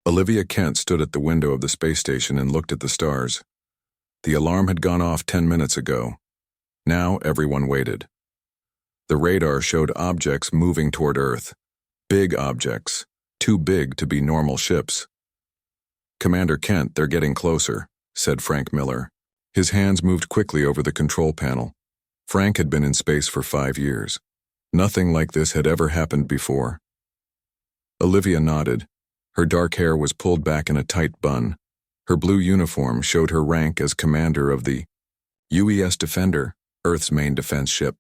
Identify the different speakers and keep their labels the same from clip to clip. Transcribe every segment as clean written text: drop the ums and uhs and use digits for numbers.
Speaker 1: Olivia Kent stood at the window of the space station and looked at the stars. The alarm had gone off 10 minutes ago. Now everyone waited. The radar showed objects moving toward Earth. Big objects, too big to be normal ships. "Commander Kent, they're getting closer," said Frank Miller. His hands moved quickly over the control panel. Frank had been in space for 5 years. Nothing like this had ever happened before. Olivia nodded. Her dark hair was pulled back in a tight bun. Her blue uniform showed her rank as commander of the UES Defender, Earth's main defense ship.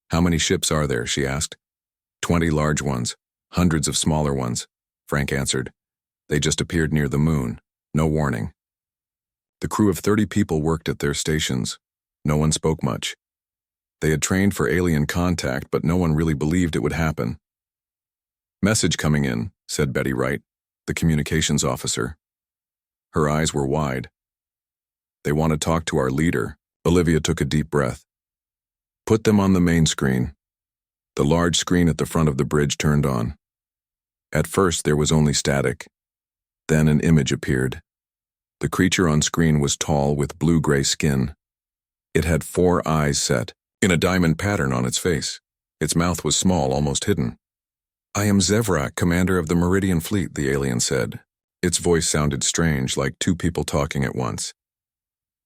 Speaker 1: "How many ships are there?" she asked. 20 large ones, hundreds of smaller ones," Frank answered. "They just appeared near the moon. No warning." The crew of 30 people worked at their stations. No one spoke much. They had trained for alien contact, but no one really believed it would happen. "Message coming in," said Betty Wright, the communications officer. Her eyes were wide. "They want to talk to our leader." Olivia took a deep breath. "Put them on the main screen." The large screen at the front of the bridge turned on. At first there was only static. Then an image appeared. The creature on screen was tall with blue-gray skin. It had 4 eyes set in a diamond pattern on its face. Its mouth was small, almost hidden. "I am Zevrak, commander of the Meridian Fleet," the alien said. Its voice sounded strange, like 2 people talking at once.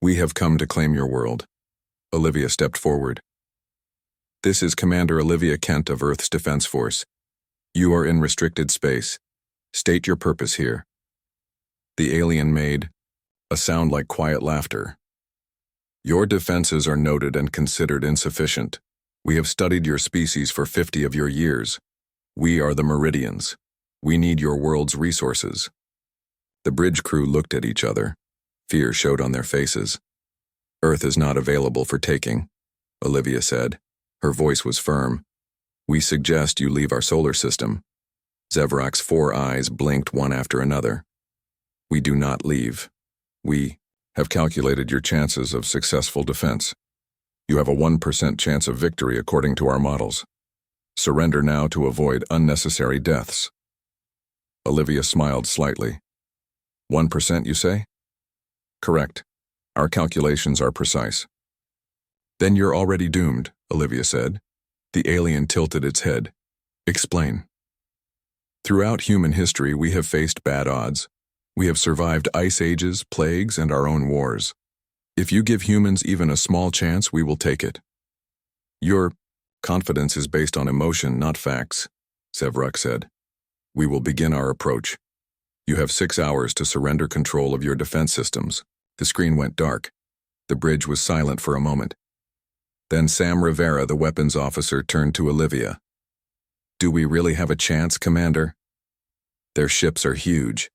Speaker 1: "We have come to claim your world." Olivia stepped forward. "This is Commander Olivia Kent of Earth's Defense Force. You are in restricted space. State your purpose here." The alien made a sound like quiet laughter. "Your defenses are noted and considered insufficient. We have studied your species for 50 of your years. We are the Meridians. We need your world's resources." The bridge crew looked at each other. Fear showed on their faces. "Earth is not available for taking," Olivia said. Her voice was firm. "We suggest you leave our solar system." Zevrak's 4 eyes blinked one after another. "We do not leave. We have calculated your chances of successful defense. You have a 1% chance of victory according to our models. Surrender now to avoid unnecessary deaths." Olivia smiled slightly. 1%, you say?" "Correct. Our calculations are precise." "Then you're already doomed," Olivia said. The alien tilted its head. "Explain." "Throughout human history, we have faced bad odds. We have survived ice ages, plagues, and our own wars. If you give humans even a small chance, we will take it." "Your confidence is based on emotion, not facts," Zevrak said. "We will begin our approach. You have 6 hours to surrender control of your defense systems." The screen went dark. The bridge was silent for a moment. Then Sam Rivera, the weapons officer, turned to Olivia. "Do we really have a chance, Commander?" "Their ships are huge."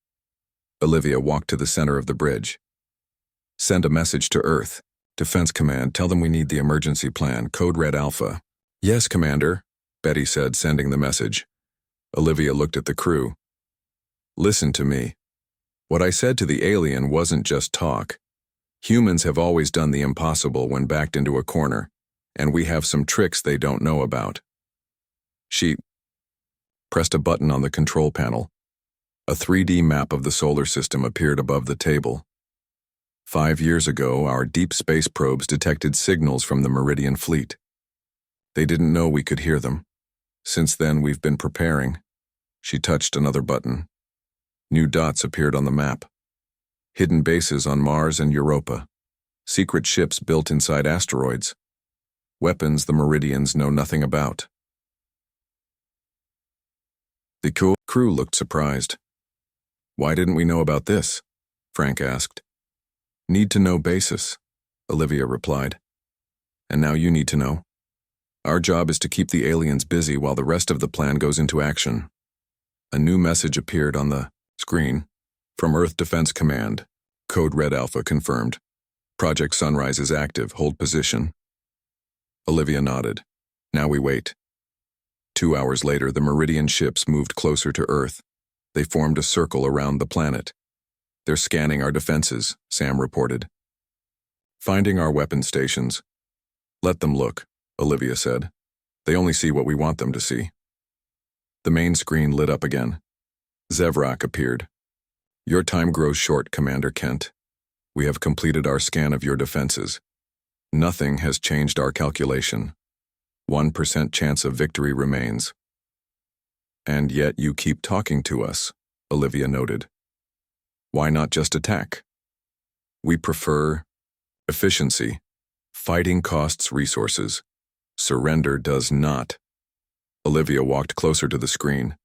Speaker 1: Olivia walked to the center of the bridge. "Send a message to Earth. Defense Command, tell them we need the emergency plan, code red alpha." "Yes, Commander," Betty said, sending the message. Olivia looked at the crew. "Listen to me. What I said to the alien wasn't just talk. Humans have always done the impossible when backed into a corner, and we have some tricks they don't know about." She pressed a button on the control panel. A 3D map of the solar system appeared above the table. 5 years ago, our deep space probes detected signals from the Meridian Fleet. They didn't know we could hear them. Since then, we've been preparing. She touched another button. New dots appeared on the map. Hidden bases on Mars and Europa. Secret ships built inside asteroids. Weapons the Meridians know nothing about. The crew looked surprised. "Why didn't we know about this?" Frank asked. "Need to know basis," Olivia replied. "And now you need to know. Our job is to keep the aliens busy while the rest of the plan goes into action." A new message appeared on the screen. "From Earth Defense Command. Code Red Alpha confirmed. Project Sunrise is active. Hold position." Olivia nodded. "Now we wait." 2 hours later, the Meridian ships moved closer to Earth. They formed a circle around the planet. "They're scanning our defenses," Sam reported. "Finding our weapon stations." "Let them look," Olivia said. "They only see what we want them to see." The main screen lit up again. Zevrak appeared. Your time grows short, Commander Kent. We have completed our scan of your defenses. Nothing has changed our calculation. 1% chance of victory remains. And yet you keep talking to us, Olivia noted. Why not just attack? We prefer efficiency. Fighting costs resources. Surrender does not. Olivia walked closer to the screen.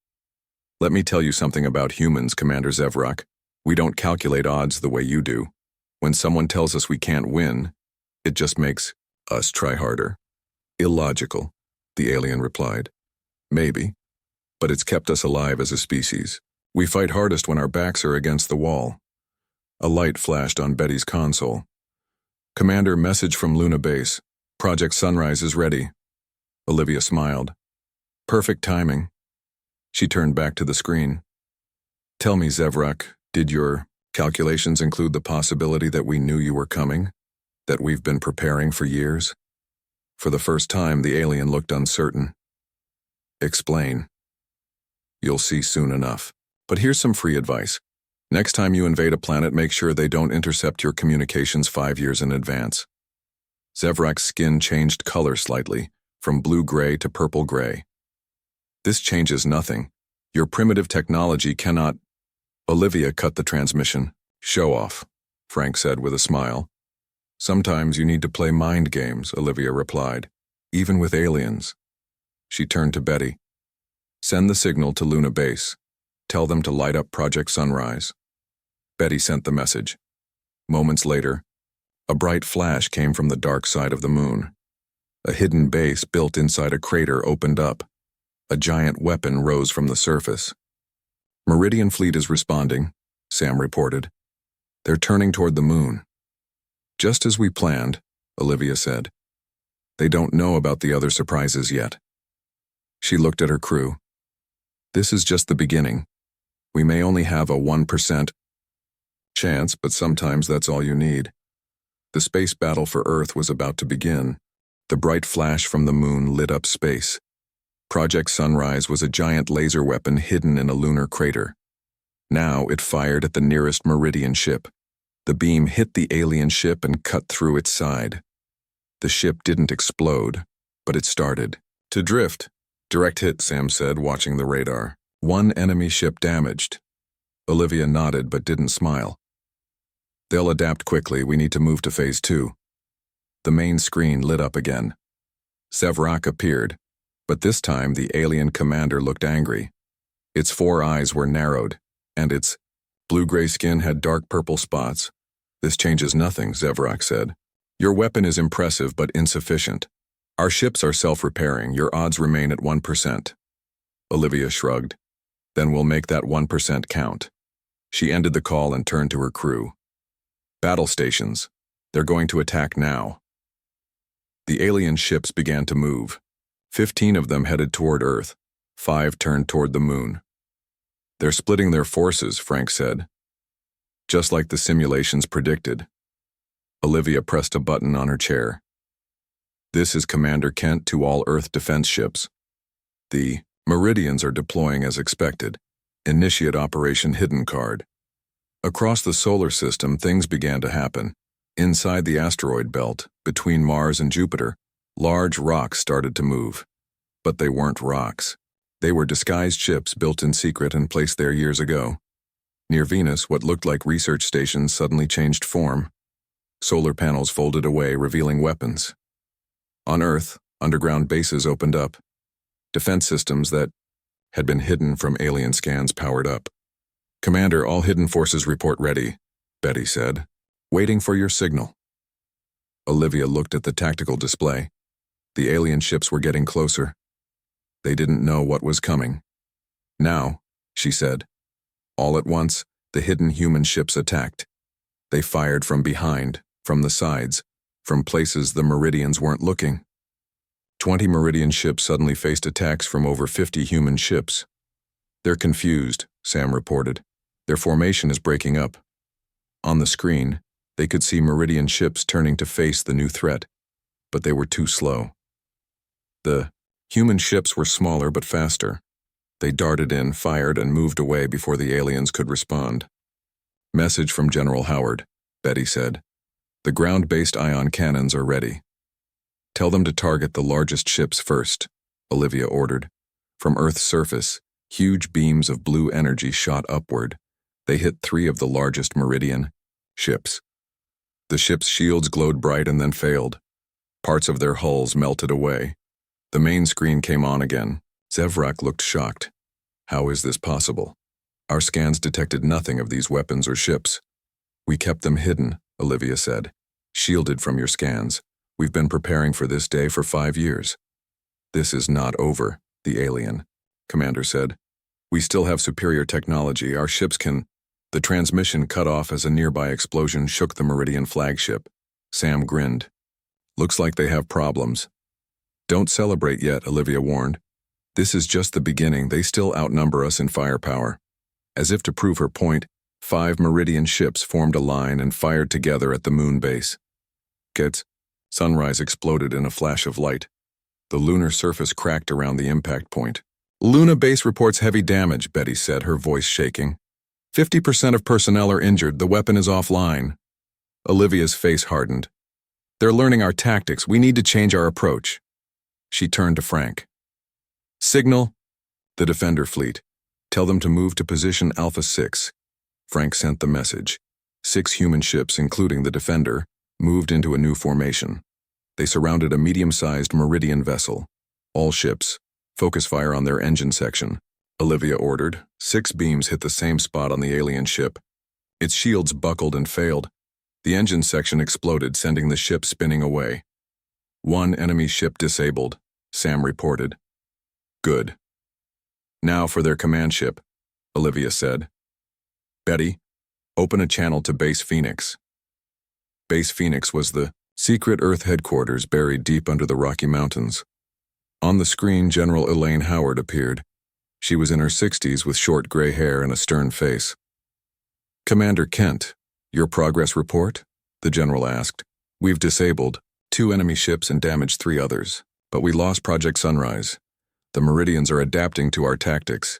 Speaker 1: Let me tell you something about humans, Commander Zevrak. We don't calculate odds the way you do. When someone tells us we can't win, it just makes us try harder. Illogical, the alien replied. Maybe, but it's kept us alive as a species. We fight hardest when our backs are against the wall. A light flashed on Betty's console. Commander, message from Luna Base. Project Sunrise is ready. Olivia smiled. Perfect timing. She turned back to the screen. Tell me, Zevrak, did your calculations include the possibility that we knew you were coming? That we've been preparing for years? For the first time, the alien looked uncertain. Explain. You'll see soon enough. But here's some free advice. Next time you invade a planet, make sure they don't intercept your communications 5 years in advance. Zevrak's skin changed color slightly, from blue-gray to purple-gray. This changes nothing. Your primitive technology cannot... Olivia cut the transmission. Show off, Frank said with a smile. Sometimes you need to play mind games, Olivia replied, even with aliens. She turned to Betty. Send the signal to Luna Base. Tell them to light up Project Sunrise. Betty sent the message. Moments later, a bright flash came from the dark side of the moon. A hidden base built inside a crater opened up. A giant weapon rose from the surface. Meridian Fleet is responding, Sam reported. They're turning toward the moon. Just as we planned, Olivia said. They don't know about the other surprises yet. She looked at her crew. This is just the beginning. We may only have a 1% chance, but sometimes that's all you need. The space battle for Earth was about to begin. The bright flash from the moon lit up space. Project Sunrise was a giant laser weapon hidden in a lunar crater. Now it fired at the nearest Meridian ship. The beam hit the alien ship and cut through its side. The ship didn't explode, but it started to drift. Direct hit, Sam said, watching the radar. 1 enemy ship damaged. Olivia nodded but didn't smile. They'll adapt quickly. We need to move to Phase 2. The main screen lit up again. Zevrak appeared, but this time the alien commander looked angry. Its 4 eyes were narrowed, and its blue-gray skin had dark purple spots. This changes nothing, Zevrak said. Your weapon is impressive but insufficient. Our ships are self-repairing. Your odds remain at 1%. Olivia shrugged. Then we'll make that 1% count. She ended the call and turned to her crew. Battle stations. They're going to attack now. The alien ships began to move. 15 of them headed toward Earth. 5 turned toward the moon. They're splitting their forces, Frank said. Just like the simulations predicted. Olivia pressed a button on her chair. This is Commander Kent to all Earth defense ships. The Meridians are deploying as expected. Initiate Operation Hidden Card. Across the solar system, things began to happen. Inside the asteroid belt, between Mars and Jupiter, large rocks started to move. But they weren't rocks. They were disguised ships built in secret and placed there years ago. Near Venus, what looked like research stations suddenly changed form. Solar panels folded away, revealing weapons. On Earth, underground bases opened up. Defense systems that had been hidden from alien scans powered up. Commander, all hidden forces report ready, Betty said. Waiting for your signal. Olivia looked at the tactical display. The alien ships were getting closer. They didn't know what was coming. Now, she said. All at once, the hidden human ships attacked. They fired from behind, from the sides, from places the Meridians weren't looking. 20 Meridian ships suddenly faced attacks from over 50 human ships. They're confused, Sam reported. Their formation is breaking up. On the screen, they could see Meridian ships turning to face the new threat, but they were too slow. The human ships were smaller but faster. They darted in, fired, and moved away before the aliens could respond. Message from General Howard, Betty said. The ground-based ion cannons are ready. Tell them to target the largest ships first, Olivia ordered. From Earth's surface, huge beams of blue energy shot upward. They hit 3 of the largest Meridian ships. The ships' shields glowed bright and then failed. Parts of their hulls melted away. The main screen came on again. Zevrak looked shocked. How is this possible? Our scans detected nothing of these weapons or ships. We kept them hidden, Olivia said. Shielded from your scans. We've been preparing for this day for 5 years. This is not over, the alien commander said. We still have superior technology. Our ships can... The transmission cut off as a nearby explosion shook the Meridian flagship. Sam grinned. Looks like they have problems. Don't celebrate yet, Olivia warned. This is just the beginning. They still outnumber us in firepower. As if to prove her point, 5 Meridian ships formed a line and fired together at the moon base. Gets. Sunrise exploded in a flash of light. The lunar surface cracked around the impact point. Luna base reports heavy damage, Betty said, her voice shaking. 50% of personnel are injured. The weapon is offline. Olivia's face hardened. They're learning our tactics. We need to change our approach. She turned to Frank. Signal the Defender fleet. Tell them to move to position Alpha 6. Frank sent the message. 6 human ships, including the Defender, moved into a new formation. They surrounded a medium-sized Meridian vessel. All ships, focus fire on their engine section. Olivia ordered. 6 beams hit the same spot on the alien ship. Its shields buckled and failed. The engine section exploded, sending the ship spinning away. 1 enemy ship disabled, Sam reported. Good. Now for their command ship, Olivia said. Betty, open a channel to Base Phoenix. Base Phoenix was the secret Earth headquarters buried deep under the Rocky Mountains. On the screen, General Elaine Howard appeared. She was in her 60s with short gray hair and a stern face. Commander Kent, your progress report? The general asked. We've disabled 2 enemy ships and damaged 3 others, but we lost Project Sunrise. The Meridians are adapting to our tactics.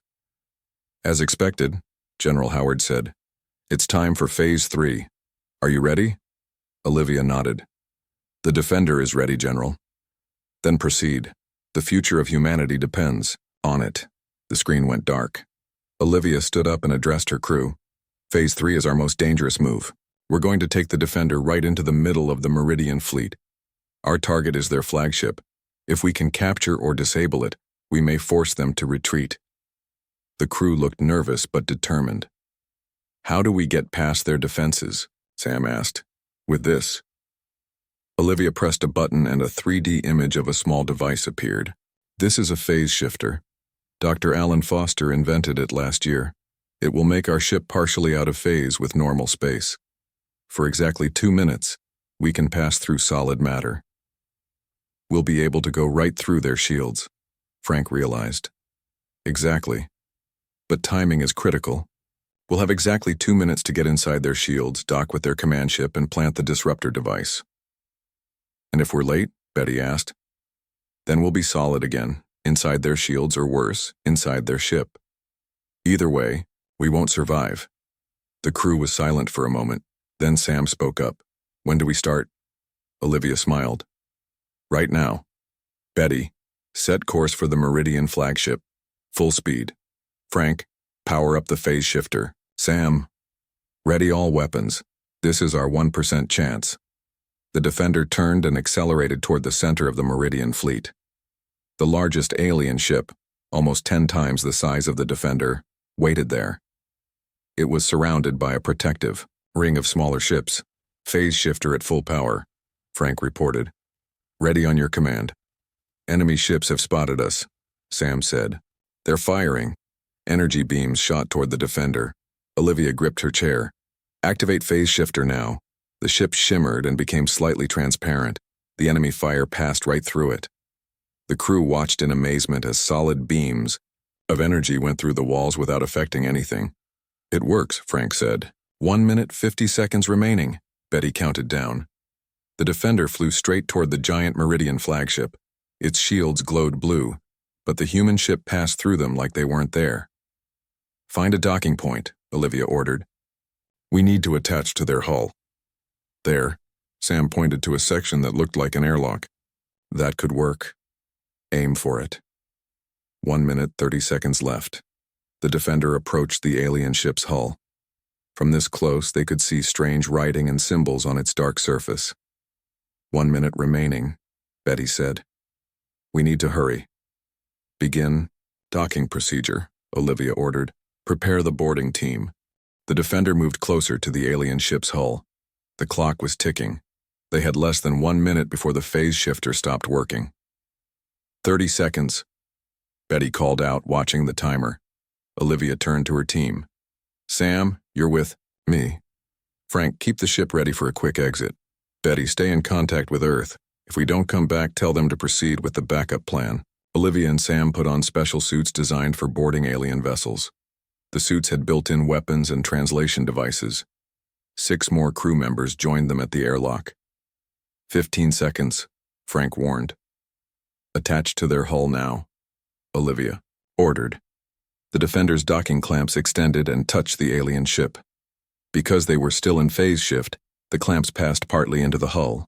Speaker 1: As expected, General Howard said. It's time for Phase 3. Are you ready? Olivia nodded. The Defender is ready, General. Then proceed. The future of humanity depends on it. The screen went dark. Olivia stood up and addressed her crew. Phase 3 is our most dangerous move. We're going to take the Defender right into the middle of the Meridian fleet. Our target is their flagship. If we can capture or disable it, we may force them to retreat. The crew looked nervous but determined. How do we get past their defenses? Sam asked. With this. Olivia pressed a button and a 3D image of a small device appeared. This is a phase shifter. Dr. Alan Foster invented it last year. It will make our ship partially out of phase with normal space. For exactly 2 minutes, we can pass through solid matter. We'll be able to go right through their shields, Frank realized. Exactly. But timing is critical. We'll have exactly 2 minutes to get inside their shields, dock with their command ship, and plant the disruptor device. And if we're late, Betty asked, then we'll be solid again, inside their shields or worse, inside their ship. Either way, we won't survive. The crew was silent for a moment. Then Sam spoke up. When do we start? Olivia smiled. Right now. Betty, set course for the Meridian flagship. Full speed. Frank, power up the phase shifter. Sam, ready all weapons. This is our 1% chance. The Defender turned and accelerated toward the center of the Meridian fleet. The largest alien ship, almost 10 times the size of the Defender, waited there. It was surrounded by a protective ring of smaller ships. Phase shifter at full power, Frank reported. Ready on your command. Enemy ships have spotted us, Sam said. They're firing. Energy beams shot toward the Defender. Olivia gripped her chair. Activate phase shifter now. The ship shimmered and became slightly transparent. The enemy fire passed right through it. The crew watched in amazement as solid beams of energy went through the walls without affecting anything. It works, Frank said. 1 minute, 50 seconds remaining. Betty counted down. The Defender flew straight toward the giant Meridian flagship. Its shields glowed blue, but the human ship passed through them like they weren't there. Find a docking point, Olivia ordered. We need to attach to their hull. There, Sam pointed to a section that looked like an airlock. That could work. Aim for it. 1 minute, 30 seconds left. The defender approached the alien ship's hull. From this close, they could see strange writing and symbols on its dark surface. 1 minute remaining, Betty said. We need to hurry. Begin docking procedure, Olivia ordered. Prepare the boarding team. The defender moved closer to the alien ship's hull. The clock was ticking. They had less than 1 minute before the phase shifter stopped working. 30 seconds. Betty called out, watching the timer. Olivia turned to her team. Sam, you're with me. Frank, keep the ship ready for a quick exit. Betty, stay in contact with Earth. If we don't come back, tell them to proceed with the backup plan. Olivia and Sam put on special suits designed for boarding alien vessels. The suits had built-in weapons and translation devices. 6 more crew members joined them at the airlock. 15 seconds, Frank warned. Attached to their hull now, Olivia ordered. The defender's docking clamps extended and touched the alien ship. Because they were still in phase shift, the clamps passed partly into the hull.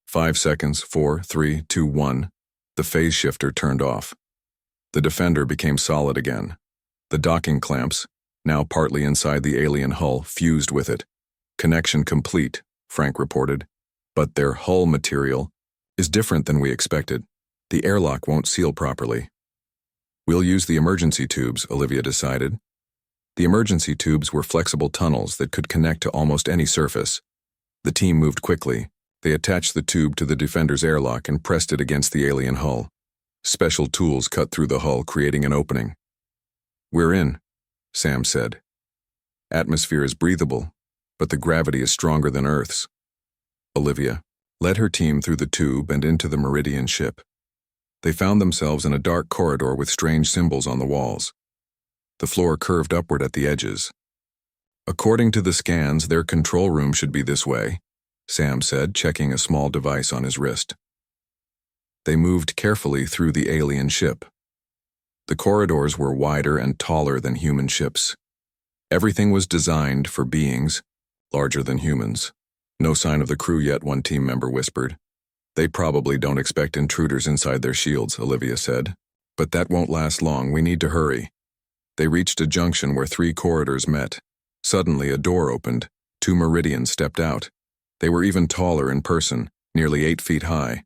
Speaker 1: 5 seconds, 4, 3, 2, 1. The phase shifter turned off. The defender became solid again. The docking clamps, now partly inside the alien hull, fused with it. Connection complete, Frank reported. But their hull material is different than we expected. The airlock won't seal properly. We'll use the emergency tubes, Olivia decided. The emergency tubes were flexible tunnels that could connect to almost any surface. The team moved quickly. They attached the tube to the defender's airlock and pressed it against the alien hull. Special tools cut through the hull, creating an opening. We're in, Sam said. Atmosphere is breathable, but the gravity is stronger than Earth's. Olivia led her team through the tube and into the Meridian ship. They found themselves in a dark corridor with strange symbols on the walls. The floor curved upward at the edges. According to the scans, their control room should be this way, Sam said, checking a small device on his wrist. They moved carefully through the alien ship. The corridors were wider and taller than human ships. Everything was designed for beings larger than humans. No sign of the crew yet, one team member whispered. They probably don't expect intruders inside their shields, Olivia said. But that won't last long, we need to hurry. They reached a junction where 3 corridors met. Suddenly, a door opened. 2 Meridians stepped out. They were even taller in person, nearly 8 feet high.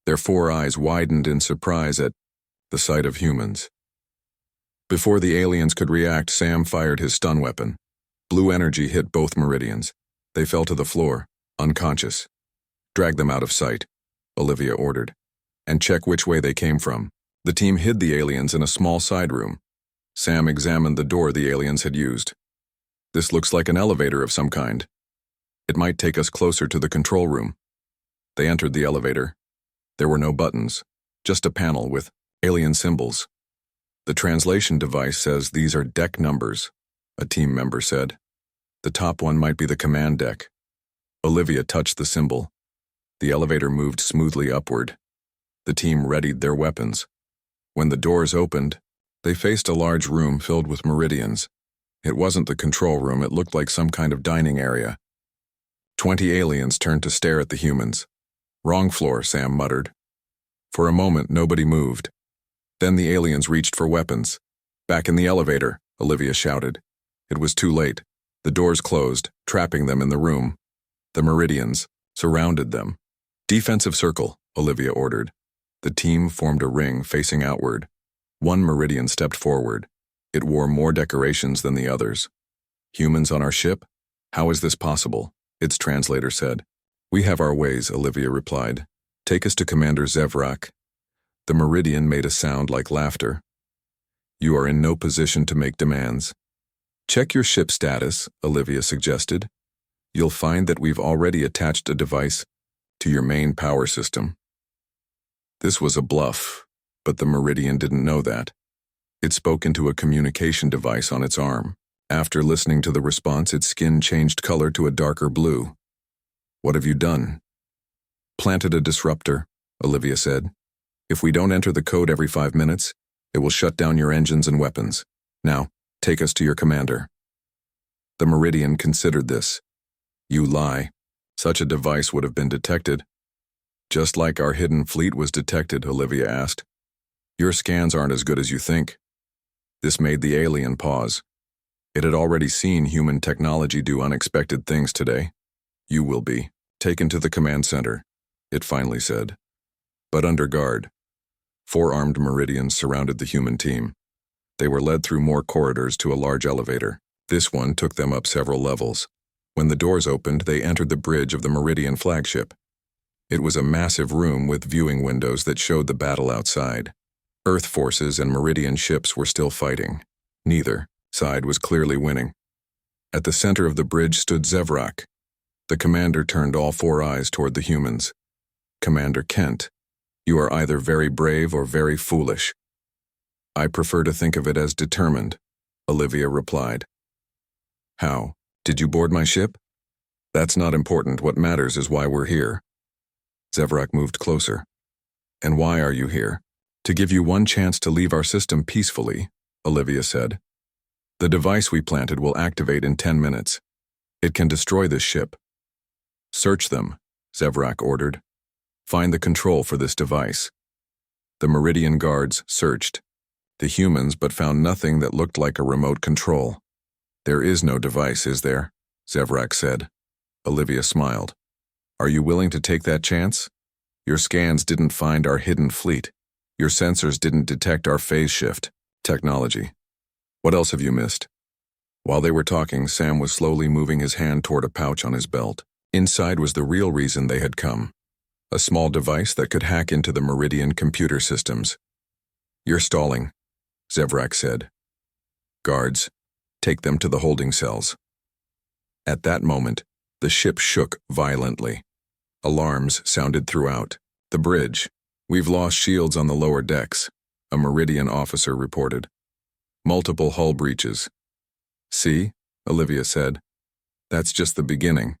Speaker 1: Their 4 eyes widened in surprise at the sight of humans. Before the aliens could react, Sam fired his stun weapon. Blue energy hit both Meridians. They fell to the floor, unconscious. Drag them out of sight, Olivia ordered, and check which way they came from. The team hid the aliens in a small side room. Sam examined the door the aliens had used. This looks like an elevator of some kind. It might take us closer to the control room. They entered the elevator. There were no buttons, just a panel with alien symbols. The translation device says these are deck numbers, a team member said. The top one might be the command deck. Olivia touched the symbol. The elevator moved smoothly upward. The team readied their weapons. When the doors opened, they faced a large room filled with Meridians. It wasn't the control room, it looked like some kind of dining area. 20 aliens turned to stare at the humans. Wrong floor, Sam muttered. For a moment, nobody moved. Then the aliens reached for weapons. Back in the elevator, Olivia shouted. It was too late. The doors closed, trapping them in the room. The Meridians surrounded them. Defensive circle, Olivia ordered. The team formed a ring facing outward. 1 Meridian stepped forward. It wore more decorations than the others. Humans on our ship? How is this possible? Its translator said. We have our ways, Olivia replied. Take us to Commander Zevrak. The Meridian made a sound like laughter. You are in no position to make demands. Check your ship status, Olivia suggested. You'll find that we've already attached a device to your main power system. This was a bluff, but the Meridian didn't know that. It spoke into a communication device on its arm. After listening to the response, its skin changed color to a darker blue. What have you done? Planted a disruptor, Olivia said. If we don't enter the code every 5 minutes, it will shut down your engines and weapons. Now, take us to your commander. The Meridian considered this. You lie. Such a device would have been detected. Just like our hidden fleet was detected, Olivia asked. Your scans aren't as good as you think. This made the alien pause. It had already seen human technology do unexpected things today. You will be taken to the command center, it finally said. But under guard. 4 armed Meridians surrounded the human team. They were led through more corridors to a large elevator. This one took them up several levels. When the doors opened, they entered the bridge of the Meridian flagship. It was a massive room with viewing windows that showed the battle outside. Earth forces and Meridian ships were still fighting. Neither side was clearly winning. At the center of the bridge stood Zevrak. The commander turned all 4 eyes toward the humans. Commander Kent, you are either very brave or very foolish. I prefer to think of it as determined, Olivia replied. How? Did you board my ship? That's not important. What matters is why we're here. Zevrak moved closer. And why are you here? To give you one chance to leave our system peacefully, Olivia said. The device we planted will activate in 10 minutes. It can destroy this ship. Search them, Zevrak ordered. Find the control for this device. The Meridian guards searched the humans but found nothing that looked like a remote control. There is no device, is there? Zevrak said. Olivia smiled. Are you willing to take that chance? Your scans didn't find our hidden fleet. Your sensors didn't detect our phase shift technology. What else have you missed? While they were talking, Sam was slowly moving his hand toward a pouch on his belt. Inside was the real reason they had come. A small device that could hack into the Meridian computer systems. You're stalling, Zevrak said. Guards, take them to the holding cells. At that moment, the ship shook violently. Alarms sounded throughout. The bridge. We've lost shields on the lower decks, a Meridian officer reported. Multiple hull breaches. See, Olivia said. That's just the beginning.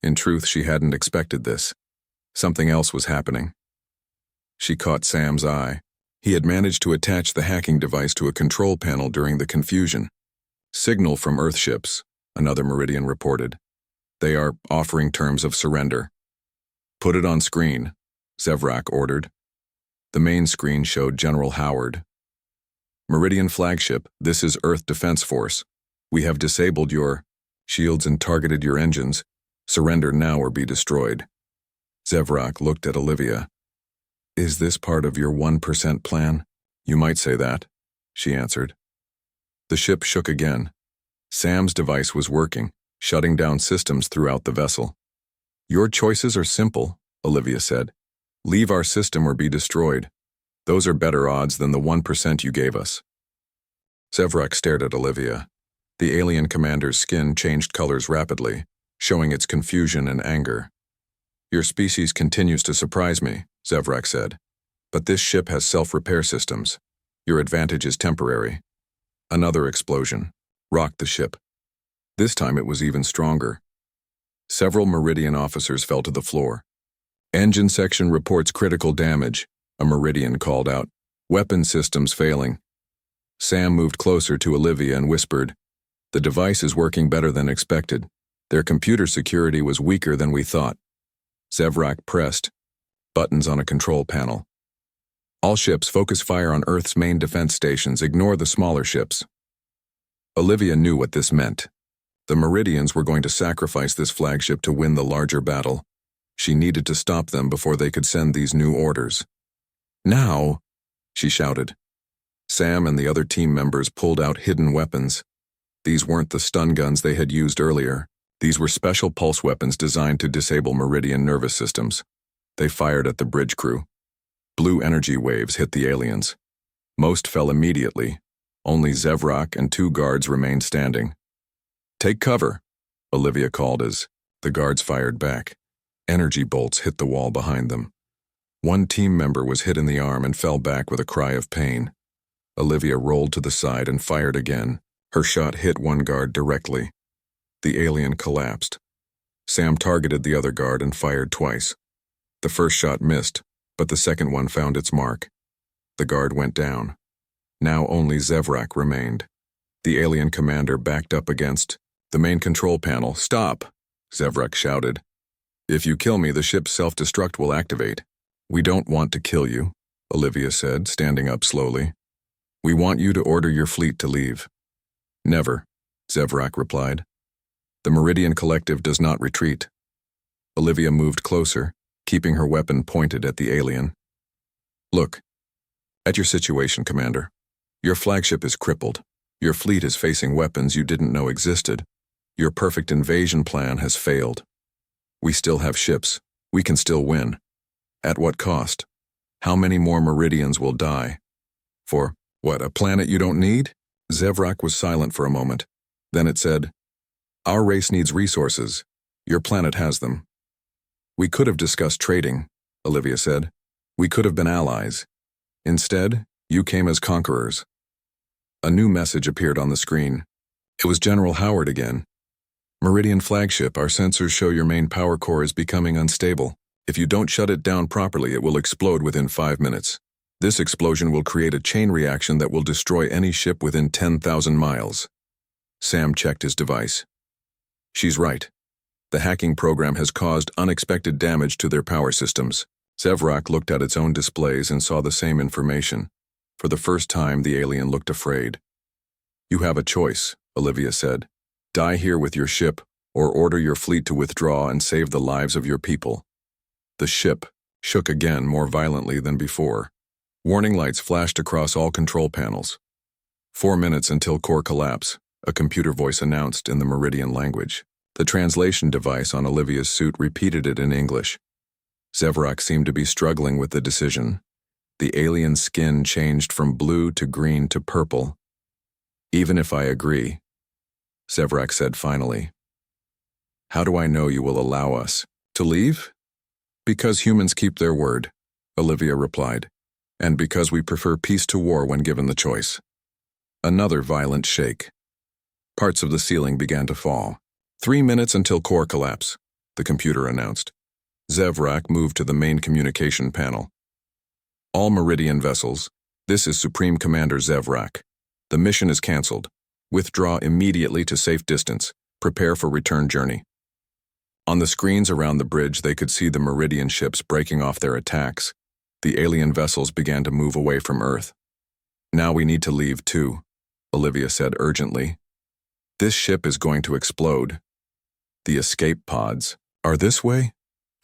Speaker 1: In truth, she hadn't expected this. Something else was happening. She caught Sam's eye. He had managed to attach the hacking device to a control panel during the confusion. Signal from Earth ships, another Meridian reported. They are offering terms of surrender. Put it on screen, Zevrak ordered. The main screen showed General Howard. Meridian flagship, this is Earth Defense Force. We have disabled your shields and targeted your engines. Surrender now or be destroyed. Zevrak looked at Olivia. Is this part of your 1% plan? You might say that, she answered. The ship shook again. Sam's device was working, shutting down systems throughout the vessel. Your choices are simple, Olivia said. Leave our system or be destroyed. Those are better odds than the 1% you gave us. Zevrak stared at Olivia. The alien commander's skin changed colors rapidly, showing its confusion and anger. Your species continues to surprise me, Zevrak said. But this ship has self-repair systems. Your advantage is temporary. Another explosion rocked the ship. This time it was even stronger. Several Meridian officers fell to the floor. Engine section reports critical damage, a Meridian called out. Weapon systems failing. Sam moved closer to Olivia and whispered, The device is working better than expected. Their computer security was weaker than we thought. Zevrak pressed buttons on a control panel. All ships focus fire on Earth's main defense stations. Ignore the smaller ships. Olivia knew what this meant. The Meridians were going to sacrifice this flagship to win the larger battle. She needed to stop them before they could send these new orders. Now, she shouted. Sam and the other team members pulled out hidden weapons. These weren't the stun guns they had used earlier. These were special pulse weapons designed to disable Meridian nervous systems. They fired at the bridge crew. Blue energy waves hit the aliens. Most fell immediately. Only Zevrak and 2 guards remained standing. Take cover, Olivia called as the guards fired back. Energy bolts hit the wall behind them. One team member was hit in the arm and fell back with a cry of pain. Olivia rolled to the side and fired again. Her shot hit one guard directly. The alien collapsed. Sam targeted the other guard and fired twice. The first shot missed, but the second one found its mark. The guard went down. Now only Zevrak remained. The alien commander backed up against The main control panel. Stop, Zevrak shouted. If you kill me, the ship's self-destruct will activate. We don't want to kill you, Olivia said, standing up slowly. We want you to order your fleet to leave. Never, Zevrak replied. The Meridian Collective does not retreat. Olivia moved closer, keeping her weapon pointed at the alien. Look, at your situation, Commander. Your flagship is crippled. Your fleet is facing weapons you didn't know existed. Your perfect invasion plan has failed. We still have ships. We can still win. At what cost? How many more Meridians will die? For, what, a planet you don't need? Zevrak was silent for a moment. Then it said, Our race needs resources. Your planet has them. We could have discussed trading, Olivia said. We could have been allies. Instead, you came as conquerors. A new message appeared on the screen. It was General Howard again. Meridian flagship, our sensors show your main power core is becoming unstable. If you don't shut it down properly, it will explode within 5 minutes. This explosion will create a chain reaction that will destroy any ship within 10,000 miles. Sam checked his device. She's right. The hacking program has caused unexpected damage to their power systems. Zevrak looked at its own displays and saw the same information. For the first time, the alien looked afraid. You have a choice, Olivia said. Die here with your ship, or order your fleet to withdraw and save the lives of your people. The ship shook again more violently than before. Warning lights flashed across all control panels. 4 minutes until core collapse, a computer voice announced in the Meridian language. The translation device on Olivia's suit repeated it in English. Zevrak seemed to be struggling with the decision. The alien's skin changed from blue to green to purple. Even if I agree, Zevrak said finally. How do I know you will allow us to leave? Because humans keep their word, Olivia replied, and because we prefer peace to war when given the choice. Another violent shake. Parts of the ceiling began to fall. 3 minutes until core collapse, the computer announced. Zevrak moved to the main communication panel. All Meridian vessels, this is Supreme Commander Zevrak. The mission is cancelled. Withdraw immediately to safe distance. Prepare for return journey. On the screens around the bridge, they could see the Meridian ships breaking off their attacks. The alien vessels began to move away from Earth. Now we need to leave too, Olivia said urgently. This ship is going to explode. The escape pods are this way,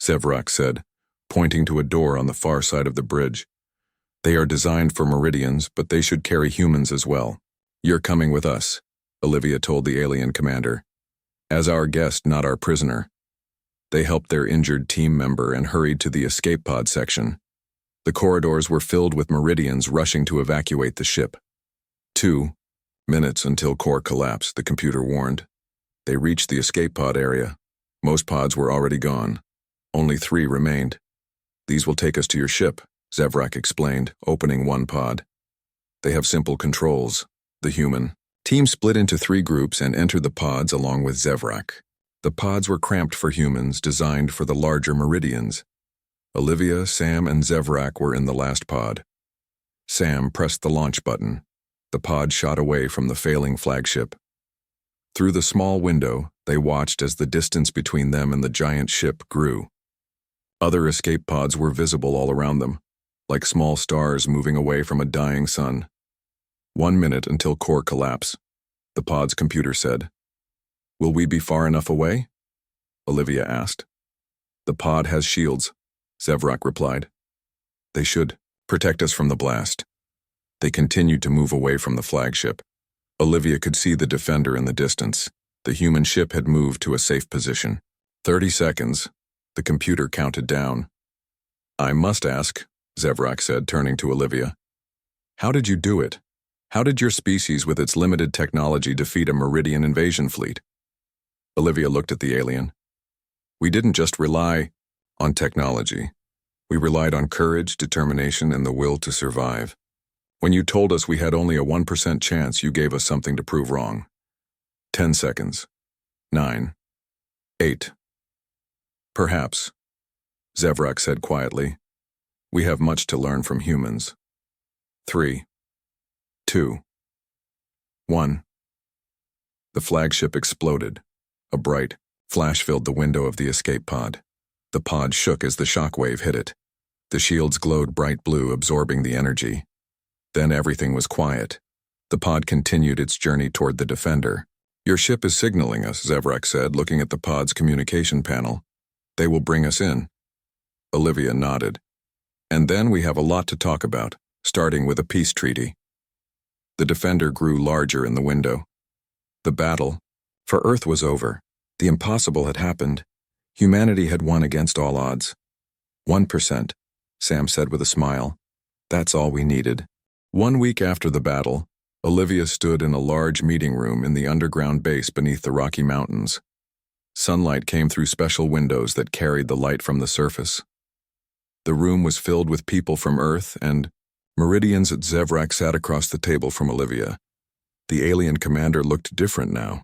Speaker 1: Zevrak said, pointing to a door on the far side of the bridge. They are designed for Meridians, but they should carry humans as well. You're coming with us, Olivia told the alien commander. As our guest, not our prisoner. They helped their injured team member and hurried to the escape pod section. The corridors were filled with Meridians rushing to evacuate the ship. 2 minutes until core collapse, the computer warned. They reached the escape pod area. Most pods were already gone. Only 3 remained. These will take us to your ship, Zevrak explained, opening one pod. They have simple controls. The human team split into 3 groups and entered the pods along with Zevrak. The pods were cramped for humans, designed for the larger Meridians. Olivia, Sam, and Zevrak were in the last pod. Sam pressed the launch button. The pod shot away from the failing flagship. Through the small window, they watched as the distance between them and the giant ship grew. Other escape pods were visible all around them, like small stars moving away from a dying sun. 1 minute until core collapse, the pod's computer said. Will we be far enough away? Olivia asked. The pod has shields, Zevrak replied. They should protect us from the blast. They continued to move away from the flagship. Olivia could see the defender in the distance. The human ship had moved to a safe position. 30 seconds. The computer counted down. I must ask, Zevrak said, turning to Olivia. How did you do it? How did your species with its limited technology defeat a Meridian invasion fleet? Olivia looked at the alien. We didn't just rely on technology. We relied on courage, determination, and the will to survive. When you told us we had only a 1% chance, you gave us something to prove wrong. 10 seconds. 9. 8. Perhaps, Zevrak said quietly. We have much to learn from humans. 3. 2. 1. The flagship exploded. A bright flash filled the window of the escape pod. The pod shook as the shockwave hit it. The shields glowed bright blue, absorbing the energy. Then everything was quiet. The pod continued its journey toward the defender. "Your ship is signaling us," Zevrak said, looking at the pod's communication panel. "They will bring us in." Olivia nodded. "And then we have a lot to talk about, starting with a peace treaty." The defender grew larger in the window. The battle for Earth was over. The impossible had happened. Humanity had won against all odds. 1%, Sam said with a smile. "That's all we needed." 1 week after the battle, Olivia stood in a large meeting room in the underground base beneath the Rocky Mountains. Sunlight came through special windows that carried the light from the surface. The room was filled with people from Earth, and Meridians at Zevrak sat across the table from Olivia. The alien commander looked different now.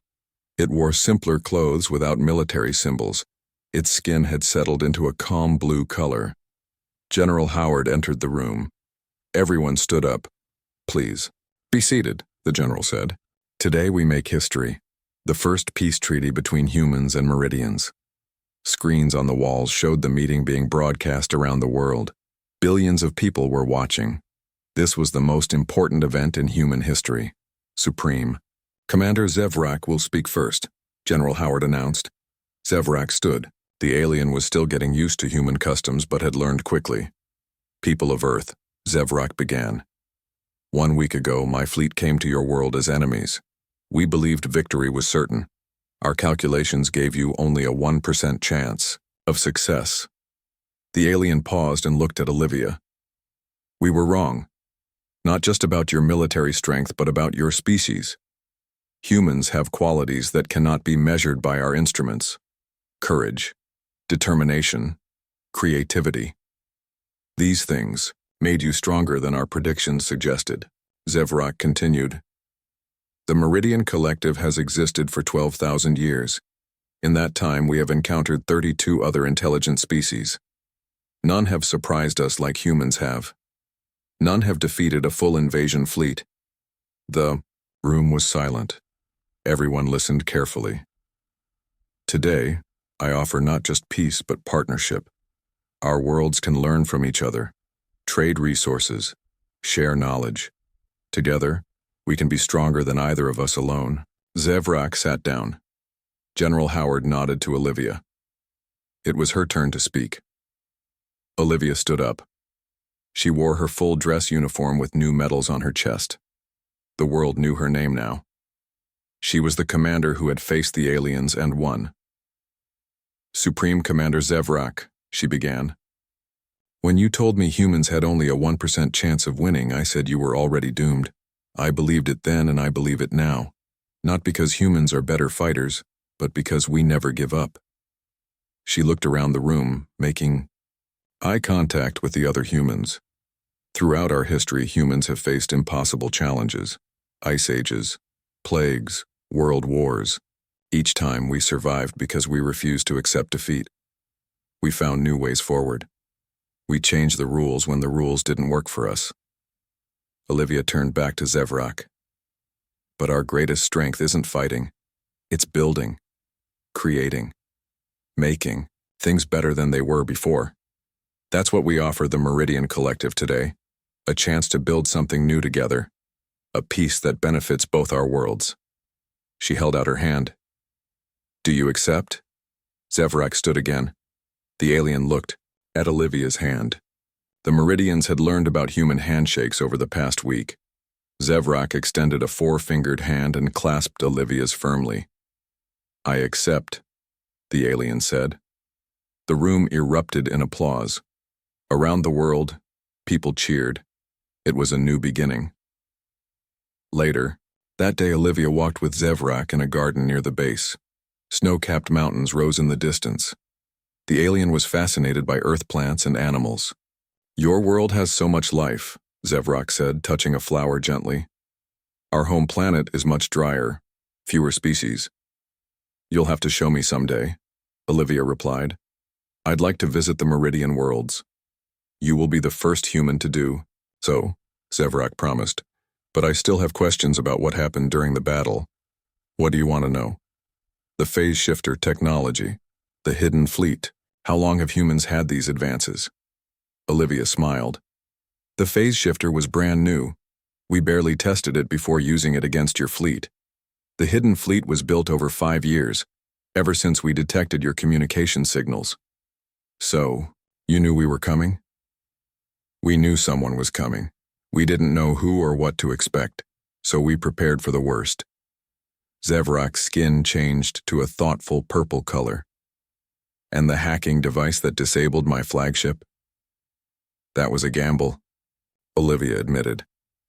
Speaker 1: It wore simpler clothes without military symbols. Its skin had settled into a calm blue color. General Howard entered the room. Everyone stood up. "Please, be seated," the general said. "Today we make history. The first peace treaty between humans and Meridians." Screens on the walls showed the meeting being broadcast around the world. Billions of people were watching. This was the most important event in human history. Supreme. "Commander Zevrak will speak first," General Howard announced. Zevrak stood. The alien was still getting used to human customs but had learned quickly. "People of Earth," Zevrak began. "1 week ago, my fleet came to your world as enemies. We believed victory was certain. Our calculations gave you only a 1% chance of success." The alien paused and looked at Olivia. "We were wrong. Not just about your military strength, but about your species. Humans have qualities that cannot be measured by our instruments. Courage, determination, creativity. These things made you stronger than our predictions suggested," Zevrak continued. "The Meridian Collective has existed for 12,000 years. In that time, we have encountered 32 other intelligent species. None have surprised us like humans have. None have defeated a full invasion fleet." The room was silent. Everyone listened carefully. "Today, I offer not just peace but partnership. Our worlds can learn from each other, trade resources, share knowledge. Together, we can be stronger than either of us alone." Zevrak sat down. General Howard nodded to Olivia. It was her turn to speak. Olivia stood up. She wore her full dress uniform with new medals on her chest. The world knew her name now. She was the commander who had faced the aliens and won. "Supreme Commander Zevrak," she began. "When you told me humans had only a 1% chance of winning, I said you were already doomed. I believed it then and I believe it now. Not because humans are better fighters, but because we never give up." She looked around the room, making eye contact with the other humans. Throughout our history, humans have faced impossible challenges. Ice ages, plagues, world wars. Each time we survived because we refused to accept defeat. We found new ways forward. We changed the rules when the rules didn't work for us. Olivia turned back to Zevrak. "But our greatest strength isn't fighting. It's building, creating, making things better than they were before. That's what we offer the Meridian Collective today. A chance to build something new together. A peace that benefits both our worlds." She held out her hand. "Do you accept?" Zevrak stood again. The alien looked at Olivia's hand. The Meridians had learned about human handshakes over the past week. Zevrak extended a 4-fingered hand and clasped Olivia's firmly. "I accept," the alien said. The room erupted in applause. Around the world, people cheered. It was a new beginning. Later, that day Olivia walked with Zevrak in a garden near the base. Snow-capped mountains rose in the distance. The alien was fascinated by earth plants and animals. "Your world has so much life," Zevrak said, touching a flower gently. "Our home planet is much drier, fewer species." "You'll have to show me someday," Olivia replied. "I'd like to visit the Meridian worlds." "You will be the first human to do so," Zevrak promised. "But I still have questions about what happened during the battle. What do you want to know? The phase shifter technology, the hidden fleet. How long have humans had these advances? Olivia smiled. The phase shifter was brand new. We barely tested it before using it against your fleet. The hidden fleet was built over 5 years, ever since we detected your communication signals. So, you knew we were coming? We knew someone was coming. We didn't know who or what to expect, so we prepared for the worst. Zevrak's skin changed to a thoughtful purple color. And the hacking device that disabled my flagship? That was a gamble, Olivia admitted.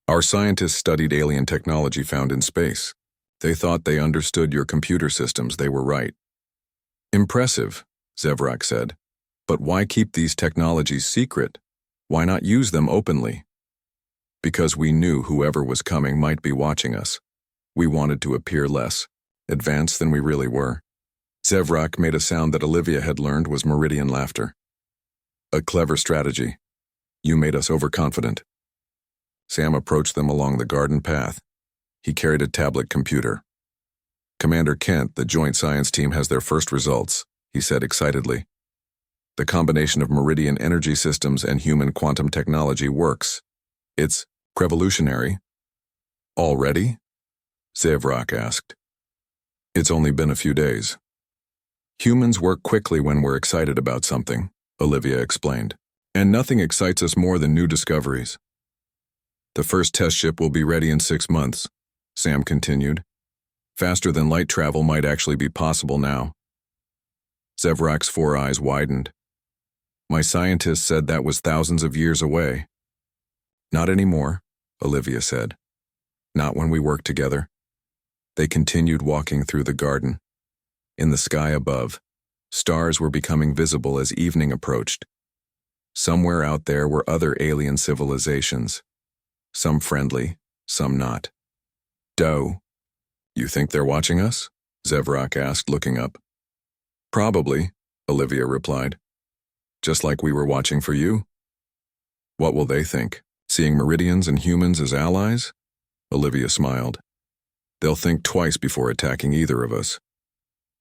Speaker 1: Our scientists studied alien technology found in space. They thought they understood your computer systems. They were right. Impressive, Zevrak said. But why keep these technologies secret? Why not use them openly? Because we knew whoever was coming might be watching us. We wanted to appear less advanced than we really were. Zevrak made a sound that Olivia had learned was Meridian laughter. A clever strategy. You made us overconfident. Sam approached them along the garden path. He carried a tablet computer. Commander Kent, the Joint Science Team has their first results, he said excitedly. The combination of Meridian energy systems and human quantum technology works. It's revolutionary. Already? Zevrak asked. It's only been a few days. Humans work quickly when we're excited about something, Olivia explained. And nothing excites us more than new discoveries. The first test ship will be ready in 6 months, Sam continued. Faster than light travel might actually be possible now. Zevrak's 4 eyes widened. My scientists said that was thousands of years away. Not anymore, Olivia said. Not when we work together. They continued walking through the garden. In the sky above, stars were becoming visible as evening approached. Somewhere out there were other alien civilizations. Some friendly, some not. Doe. You think they're watching us? Zevrak asked, looking up. Probably, Olivia replied. Just like we were watching for you. What will they think? Seeing Meridians and humans as allies? Olivia smiled. They'll think twice before attacking either of us.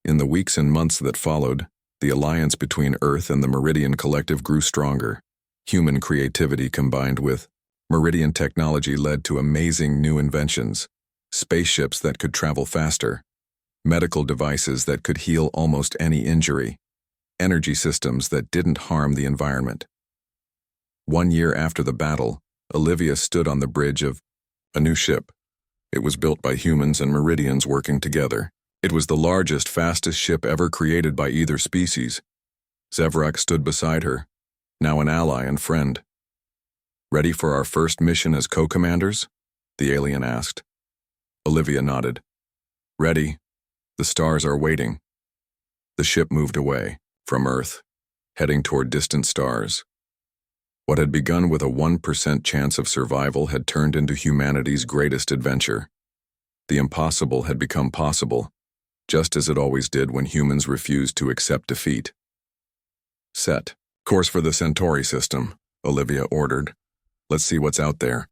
Speaker 1: In the weeks and months that followed, the alliance between Earth and the Meridian Collective grew stronger. Human creativity combined with Meridian technology led to amazing new inventions, spaceships that could travel faster, medical devices that could heal almost any injury, energy systems that didn't harm the environment. 1 year after the battle, Olivia stood on the bridge of a new ship. It was built by humans and Meridians working together. It was the largest, fastest ship ever created by either species. Zevrak stood beside her, now an ally and friend. Ready for our first mission as co-commanders? The alien asked. Olivia nodded. Ready. The stars are waiting. The ship moved away from Earth, heading toward distant stars. What had begun with a 1% chance of survival had turned into humanity's greatest adventure. The impossible had become possible, just as it always did when humans refused to accept defeat. Set. Course for the Centauri system, Olivia ordered. Let's see what's out there.